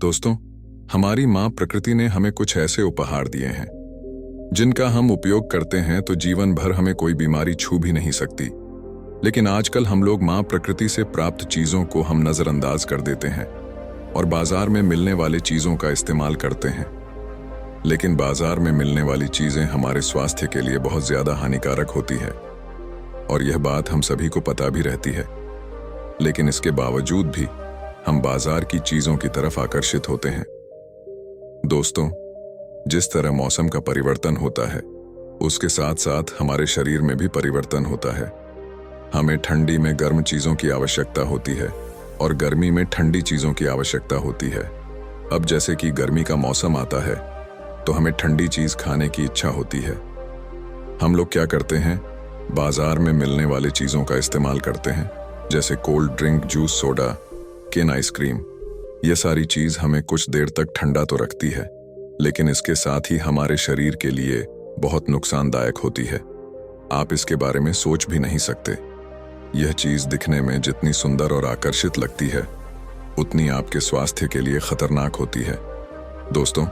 दोस्तों, हमारी माँ प्रकृति ने हमें कुछ ऐसे उपहार दिए हैं जिनका हम उपयोग करते हैं तो जीवन भर हमें कोई बीमारी छू भी नहीं सकती। लेकिन आजकल हम लोग माँ प्रकृति से प्राप्त चीजों को हम नजरअंदाज कर देते हैं और बाजार में मिलने वाली चीजों का इस्तेमाल करते हैं। लेकिन बाजार में मिलने वाली चीजें हमारे स्वास्थ्य के लिए बहुत ज्यादा हानिकारक होती है और यह बात हम सभी को पता भी रहती है। लेकिन इसके बावजूद भी हम बाजार की चीजों की तरफ आकर्षित होते हैं। दोस्तों, जिस तरह मौसम का परिवर्तन होता है उसके साथ साथ हमारे शरीर में भी परिवर्तन होता है। हमें ठंडी में गर्म चीजों की आवश्यकता होती है और गर्मी में ठंडी चीजों की आवश्यकता होती है। अब जैसे कि गर्मी का मौसम आता है तो हमें ठंडी चीज खाने की इच्छा होती है। हम लोग क्या करते हैं, बाजार में मिलने वाली चीजों का इस्तेमाल करते हैं, जैसे कोल्ड ड्रिंक, जूस, सोडा, केन आइसक्रीम। यह सारी चीज हमें कुछ देर तक ठंडा तो रखती है, लेकिन इसके साथ ही हमारे शरीर के लिए बहुत नुकसानदायक होती है। आप इसके बारे में सोच भी नहीं सकते। यह चीज दिखने में जितनी सुंदर और आकर्षित लगती है उतनी आपके स्वास्थ्य के लिए खतरनाक होती है। दोस्तों,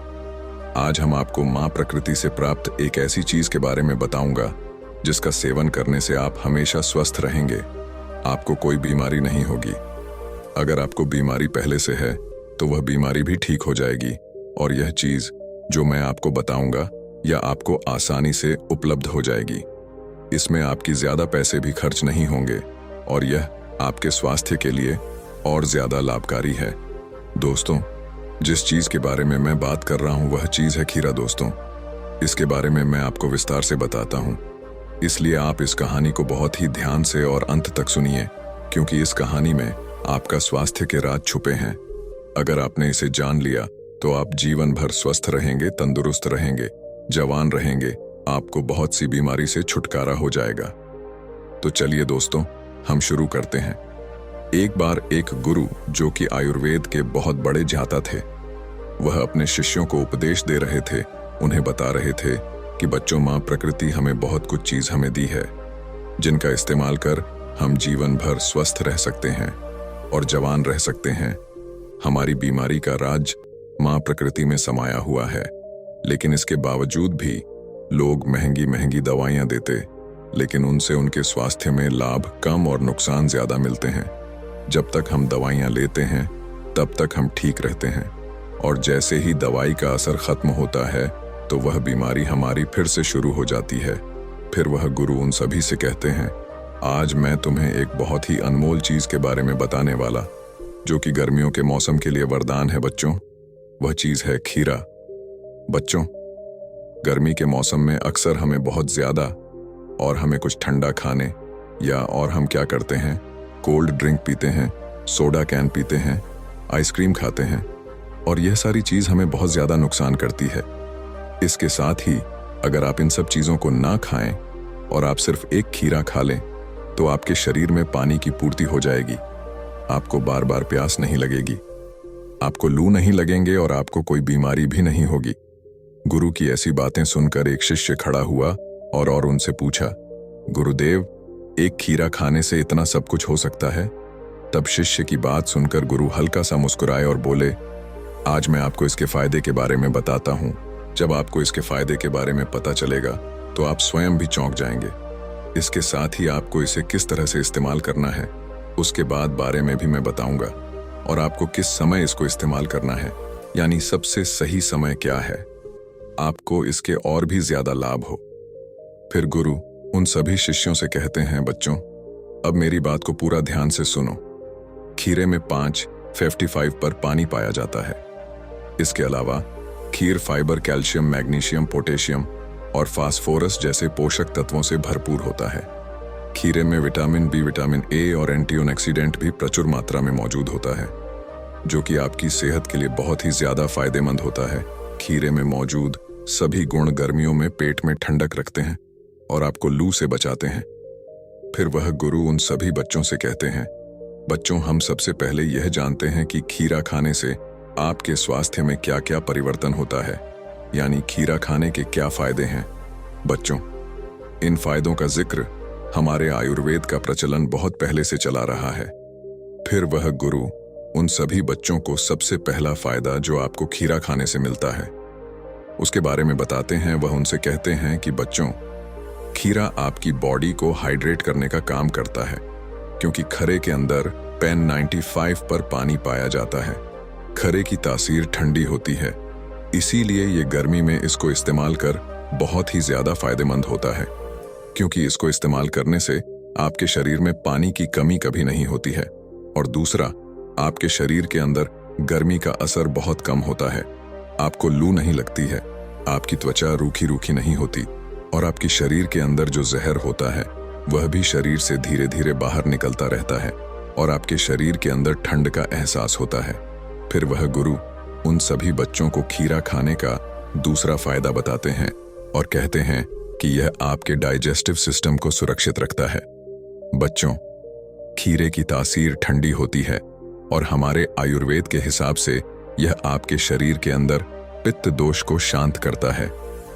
आज हम आपको माँ प्रकृति से प्राप्त एक ऐसी चीज के बारे में बताऊंगा जिसका सेवन करने से आप हमेशा स्वस्थ रहेंगे। आपको कोई बीमारी नहीं होगी। अगर आपको बीमारी पहले से है तो वह बीमारी भी ठीक हो जाएगी। और यह चीज जो मैं आपको बताऊंगा यह आपको आसानी से उपलब्ध हो जाएगी। इसमें आपकी ज्यादा पैसे भी खर्च नहीं होंगे और यह आपके स्वास्थ्य के लिए और ज्यादा लाभकारी है। दोस्तों, जिस चीज के बारे में मैं बात कर रहा हूं वह चीज है खीरा। दोस्तों, इसके बारे में मैं आपको विस्तार से बताता हूं, इसलिए आप इस कहानी को बहुत ही ध्यान से और अंत तक सुनिए, क्योंकि इस कहानी में आपका स्वास्थ्य के राज छुपे हैं। अगर आपने इसे जान लिया तो आप जीवन भर स्वस्थ रहेंगे, तंदुरुस्त रहेंगे, जवान रहेंगे। आपको बहुत सी बीमारी से छुटकारा हो जाएगा। तो चलिए दोस्तों, हम शुरू करते हैं। एक बार एक गुरु, जो कि आयुर्वेद के बहुत बड़े ज्ञाता थे, वह अपने शिष्यों को उपदेश दे रहे थे। उन्हें बता रहे थे कि बच्चों, माँ प्रकृति हमें बहुत कुछ चीज हमें दी है जिनका इस्तेमाल कर हम जीवन भर स्वस्थ रह सकते हैं और जवान रह सकते हैं। हमारी बीमारी का राज माँ प्रकृति में समाया हुआ है, लेकिन इसके बावजूद भी लोग महंगी महंगी दवाइयां देते, लेकिन उनसे उनके स्वास्थ्य में लाभ कम और नुकसान ज्यादा मिलते हैं। जब तक हम दवाइयां लेते हैं तब तक हम ठीक रहते हैं, और जैसे ही दवाई का असर खत्म होता है तो वह बीमारी हमारी फिर से शुरू हो जाती है। फिर वह गुरु उन सभी से कहते हैं, आज मैं तुम्हें एक बहुत ही अनमोल चीज के बारे में बताने वाला, जो कि गर्मियों के मौसम के लिए वरदान है बच्चों। वह चीज है खीरा। बच्चों, गर्मी के मौसम में अक्सर हमें बहुत ज्यादा और हमें कुछ ठंडा खाने या और हम क्या करते हैं, कोल्ड ड्रिंक पीते हैं, सोडा कैन पीते हैं, आइसक्रीम खाते हैं, और यह सारी चीज हमें बहुत ज्यादा नुकसान करती है। इसके साथ ही अगर आप इन सब चीजों को ना खाएं और आप सिर्फ एक खीरा खा लें तो आपके शरीर में पानी की पूर्ति हो जाएगी। आपको बार बार प्यास नहीं लगेगी, आपको लू नहीं लगेंगे और आपको कोई बीमारी भी नहीं होगी। गुरु की ऐसी बातें सुनकर एक शिष्य खड़ा हुआ और उनसे पूछा, गुरुदेव, एक खीरा खाने से इतना सब कुछ हो सकता है? तब शिष्य की बात सुनकर गुरु हल्का सा मुस्कुराए और बोले, आज मैं आपको इसके फायदे के बारे में बताता हूँ। जब आपको इसके फायदे के बारे में पता चलेगा तो आप स्वयं भी चौंक जाएंगे। इसके साथ ही आपको इसे किस तरह से इस्तेमाल करना है उसके बारे में भी मैं बताऊंगा, और आपको किस समय इसको इस्तेमाल करना है, यानी सबसे सही समय क्या है, आपको इसके और भी ज्यादा लाभ हो। फिर गुरु उन सभी शिष्यों से कहते हैं, बच्चों, अब मेरी बात को पूरा ध्यान से सुनो। खीरे में 5 पर पानी पाया जाता है। इसके अलावा खीर फाइबर, कैल्शियम, मैग्नीशियम, पोटेशियम और फास्फोरस जैसे पोषक तत्वों से भरपूर होता है। खीरे में विटामिन बी, विटामिन ए और एंटीऑक्सीडेंट भी प्रचुर मात्रा में मौजूद होता है, जो कि आपकी सेहत के लिए बहुत ही ज्यादा फायदेमंद होता है। खीरे में मौजूद सभी गुण गर्मियों में पेट में ठंडक रखते हैं और आपको लू से बचाते हैं। फिर वह गुरु उन सभी बच्चों से कहते हैं, बच्चों, हम सबसे पहले यह जानते हैं कि खीरा खाने से आपके स्वास्थ्य में क्या क्या परिवर्तन होता है, यानी खीरा खाने के क्या फायदे हैं। बच्चों, इन फायदों का जिक्र हमारे आयुर्वेद का प्रचलन बहुत पहले से चला रहा है। फिर वह गुरु उन सभी बच्चों को सबसे पहला फायदा जो आपको खीरा खाने से मिलता है उसके बारे में बताते हैं। वह उनसे कहते हैं कि बच्चों, खीरा आपकी बॉडी को हाइड्रेट करने का काम करता है, क्योंकि खरे के अंदर पेन 95 पर पानी पाया जाता है। खरे की तासीर ठंडी होती है, इसीलिए ये गर्मी में इसको इस्तेमाल कर बहुत ही ज्यादा फायदेमंद होता है, क्योंकि इसको इस्तेमाल करने से आपके शरीर में पानी की कमी कभी नहीं होती है। और दूसरा, आपके शरीर के अंदर गर्मी का असर बहुत कम होता है, आपको लू नहीं लगती है, आपकी त्वचा रूखी रूखी नहीं होती, और आपकी शरीर के अंदर जो जहर होता है वह भी शरीर से धीरे धीरे बाहर निकलता रहता है, और आपके शरीर के अंदर ठंड का एहसास होता है। फिर वह गुरु उन सभी बच्चों को खीरा खाने का दूसरा फायदा बताते हैं और कहते हैं कि यह आपके डाइजेस्टिव सिस्टम को सुरक्षित रखता है। बच्चों, खीरे की तासीर ठंडी होती है, और हमारे आयुर्वेद के हिसाब से यह आपके शरीर के अंदर पित्त दोष को शांत करता है,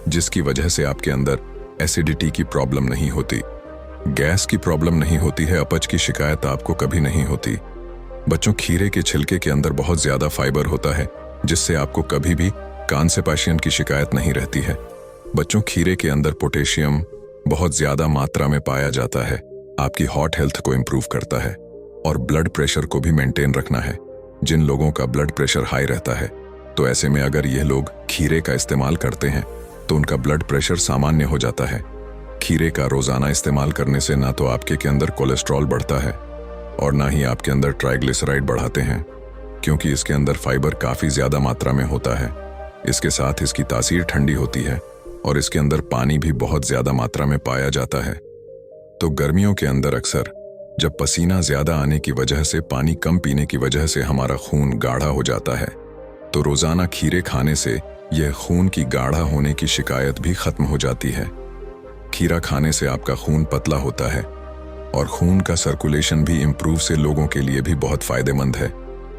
जिसकी वजह से आपके अंदर एसिडिटी की प्रॉब्लम नहीं होती, गैस की प्रॉब्लम नहीं होती है, अपच की शिकायत आपको कभी नहीं होती। बच्चों, खीरे के छिलके के अंदर बहुत ज्यादा फाइबर होता है, जिससे आपको कभी भी कॉन्स्टिपेशन की शिकायत नहीं रहती है। बच्चों, खीरे के अंदर पोटेशियम बहुत ज्यादा मात्रा में पाया जाता है, आपकी हार्ट हेल्थ को इंप्रूव करता है, और ब्लड प्रेशर को भी मेंटेन रखना है। जिन लोगों का ब्लड प्रेशर हाई रहता है, तो ऐसे में अगर यह लोग खीरे का इस्तेमाल करते हैं तो उनका ब्लड प्रेशर सामान्य हो जाता है। खीरे का रोजाना इस्तेमाल करने से ना तो आपके के अंदर कोलेस्ट्रॉल बढ़ता है और ना ही आपके अंदर ट्राइग्लिसराइड बढ़ाते हैं, क्योंकि इसके अंदर फाइबर काफी ज्यादा मात्रा में होता है। इसके साथ इसकी तासीर ठंडी होती है, और इसके अंदर पानी भी बहुत ज्यादा मात्रा में पाया जाता है। तो गर्मियों के अंदर अक्सर जब पसीना ज्यादा आने की वजह से, पानी कम पीने की वजह से हमारा खून गाढ़ा हो जाता है, तो रोजाना खीरे खाने से यह खून की गाढ़ा होने की शिकायत भी खत्म हो जाती है। खीरा खाने से आपका खून पतला होता है, और खून का सर्कुलेशन भी इंप्रूव से लोगों के लिए भी बहुत फायदेमंद है,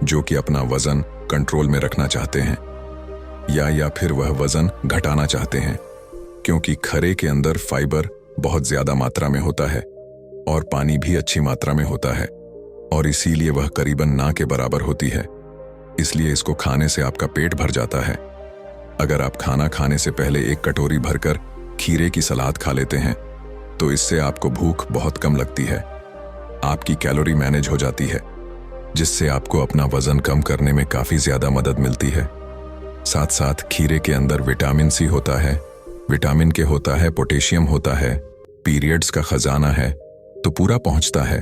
जो कि अपना वजन कंट्रोल में रखना चाहते हैं या फिर वह वजन घटाना चाहते हैं, क्योंकि खरे के अंदर फाइबर बहुत ज्यादा मात्रा में होता है और पानी भी अच्छी मात्रा में होता है, और इसीलिए वह करीबन ना के बराबर होती है। इसलिए इसको खाने से आपका पेट भर जाता है। अगर आप खाना खाने से पहले एक कटोरी भरकर खीरे की सलाद खा लेते हैं तो इससे आपको भूख बहुत कम लगती है, आपकी कैलोरी मैनेज हो जाती है, जिससे आपको अपना वजन कम करने में काफी ज्यादा मदद मिलती है। साथ साथ खीरे के अंदर विटामिन सी होता है, विटामिन के होता है, पोटेशियम होता है, पीरियड्स का खजाना है, तो पूरा पहुंचता है,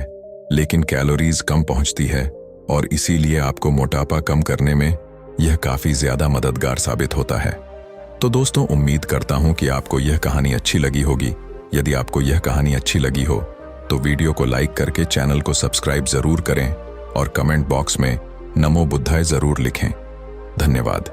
लेकिन कैलोरीज कम पहुंचती है, और इसीलिए आपको मोटापा कम करने में यह काफी ज्यादा मददगार साबित होता है। तो दोस्तों, उम्मीद करता हूं कि आपको यह कहानी अच्छी लगी होगी। यदि आपको यह कहानी अच्छी लगी हो तो वीडियो को लाइक करके चैनल को सब्सक्राइब जरूर करें, और कमेंट बॉक्स में नमो बुद्धाय जरूर लिखें। धन्यवाद।